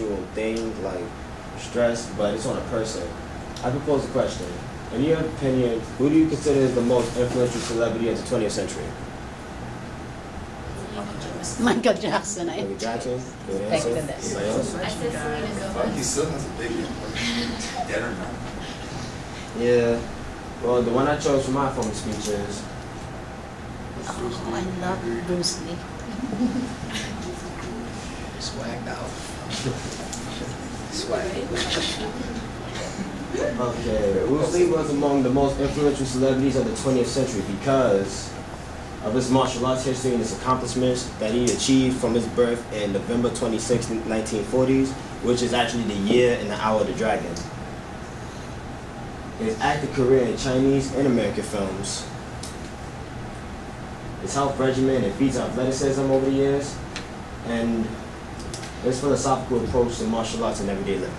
actual thing, like stress, but it's on a person. I propose a question. In your opinion, who do you consider the most influential celebrity of the 20th century? Michael Jackson, eh? Michael Jackson? Good Thank answer. goodness. Anybody else? I said Selena Gomez. He still has a big impact. Dead or not. Yeah. Well, the one I chose for my phone speech is... Oh, I love Bruce Lee. Swagged out. Okay, Bruce Lee was among the most influential celebrities of the 20th century because of his martial arts history and his accomplishments that he achieved from his birth in November 26, 1940s, which is actually the year and the hour of the dragon. His acting career in Chinese and American films, his health regimen and feats of athleticism over the years, and his philosophical approach to martial arts and everyday living.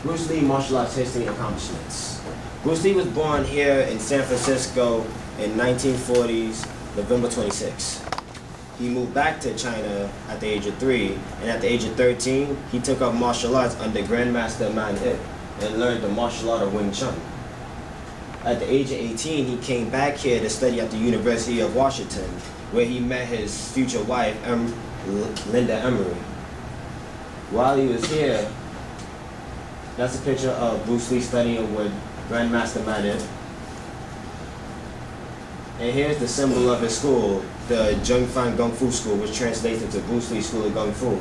Bruce Lee martial arts history and accomplishments. Bruce Lee was born here in San Francisco in 1940s, November 26. He moved back to China at the age of 3, and at the age of 13, he took up martial arts under Grandmaster Man Hip and learned the martial art of Wing Chun. At the age of 18, he came back here to study at the University of Washington, where he met his future wife, Linda Emery. While he was here, that's a picture of Bruce Lee studying with Grandmaster Man Hip. And here's the symbol of his school, the Zhengfan Kung Fu School, which translates into Bruce Lee School of Kung Fu.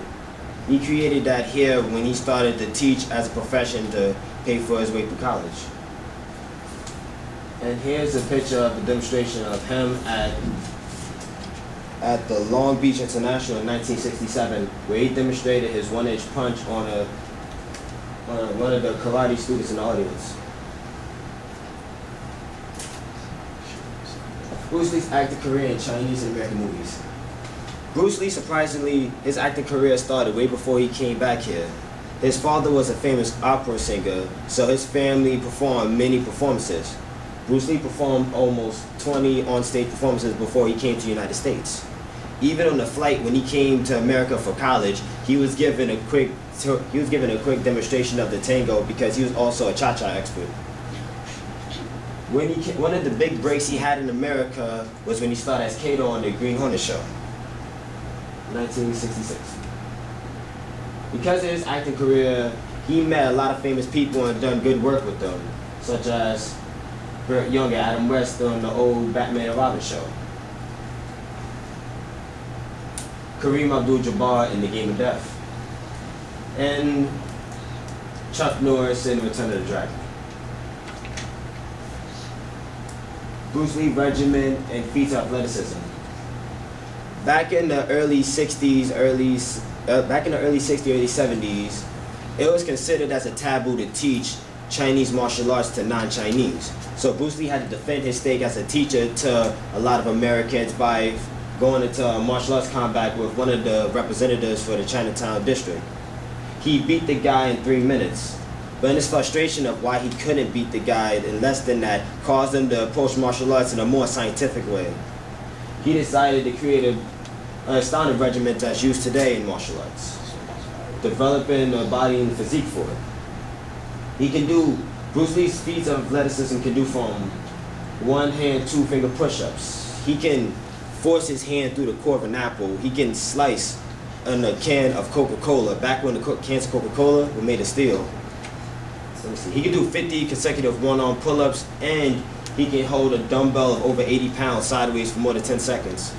He created that here when he started to teach as a profession to pay for his way through college. And here's a picture of the demonstration of him at the Long Beach International in 1967, where he demonstrated his one-inch punch on one of the karate students in the audience. Bruce Lee's acting career in Chinese and American movies. Bruce Lee, surprisingly, his acting career started way before he came back here. His father was a famous opera singer, so his family performed many performances. Bruce Lee performed almost 20 on-stage performances before he came to the United States. Even on the flight when he came to America for college, he was given a quick demonstration of the tango because he was also a cha-cha expert. One of the big breaks he had in America was when he started as Kato on the Green Hornet Show, 1966. Because of his acting career, he met a lot of famous people and done good work with them, such as Burt Young and Adam West on the old Batman and Robin show, Kareem Abdul-Jabbar in The Game of Death, and Chuck Norris in Return of the Dragon. Bruce Lee regimen and feats of athleticism. Back in the early 60s, early 70s, it was considered as a taboo to teach Chinese martial arts to non-Chinese. So Bruce Lee had to defend his stake as a teacher to a lot of Americans by going into martial arts combat with one of the representatives for the Chinatown district. He beat the guy in 3 minutes, but in his frustration of why he couldn't beat the guy in less than that caused him to approach martial arts in a more scientific way. He decided to create an astounding regiment that's used today in martial arts, developing a body and physique for it. Bruce Lee's feats of athleticism can do from one hand, 2-finger push-ups. He can force his hand through the core of an apple. He can slice in a can of Coca-Cola, back when the cans of Coca-Cola were made of steel. So let me see. He can do 50 consecutive one-arm pull-ups, and he can hold a dumbbell of over 80 pounds sideways for more than 10 seconds.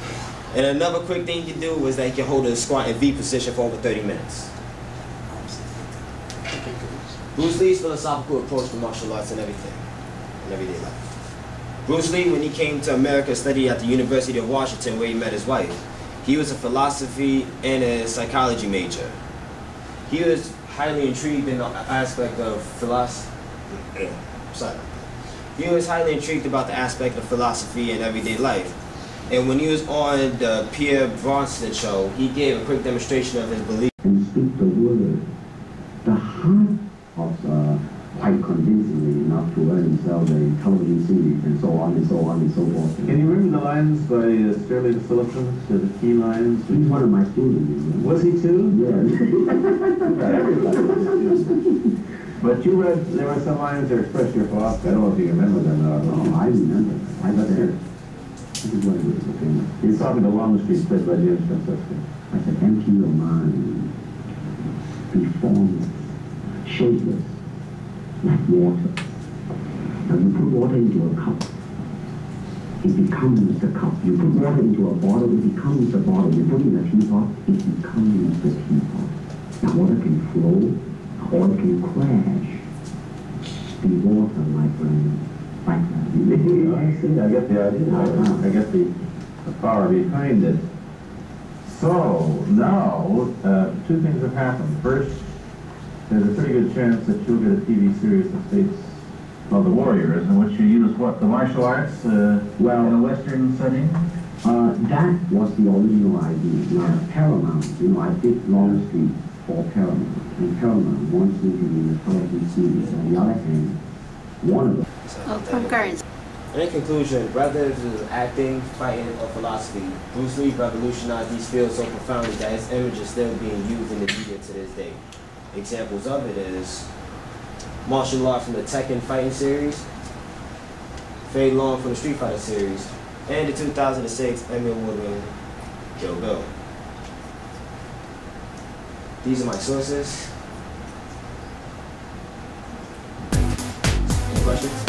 And another quick thing he can do is that he can hold a squat in V position for over 30 minutes. Bruce Lee's philosophical approach to martial arts and everything, in everyday life. Bruce Lee, when he came to America, studied at the University of Washington, where he met his wife. He was a philosophy and a psychology major. He was highly intrigued in the aspect of philosophy. He was highly intrigued about the aspect of philosophy in everyday life. And when he was on the Pierre Bronson show, he gave a quick demonstration of his belief. And speak the word, the heart of quite convincingly enough to earn themselves a television series and so on and so on and so forth. Can you remember the lines by Sterling Sullivan, the key lines? He's one of my students. Was he too? Yes. But you read, there were some lines that expressed your philosophy. I don't know if you remember them. No, I remember. I said, this is what it is, okay? You're talking to Longstreet, played by James Francisco. I said, empty your mind. Be formless, shapeless, like water. Now you put water into a cup, it becomes the cup. You put water into a bottle, it becomes the bottle. You put it in a teapot, it becomes the teapot. Now water can flow, or it can crash. Be water, my friend. Like that. I see, I get the idea. I get the power behind it. So, now, two things have happened. First, there's a pretty good chance that you'll get a TV series that states of the Warriors, in which you use what, the martial arts well, in a Western setting? That was the original idea. Now, Paramount, you know, I did Longstreet for Paramount, and Paramount wants me to be in a television series. On the other hand, one of them. From currency. In conclusion, whether it was acting, fighting, or philosophy, Bruce Lee revolutionized these fields so profoundly that his image is still being used in the media to this day. Examples of it is martial art from the Tekken fighting series, Fei Long from the Street Fighter series, and the 2006 Emmy Award-winning Kill Bill. These are my sources. Any questions?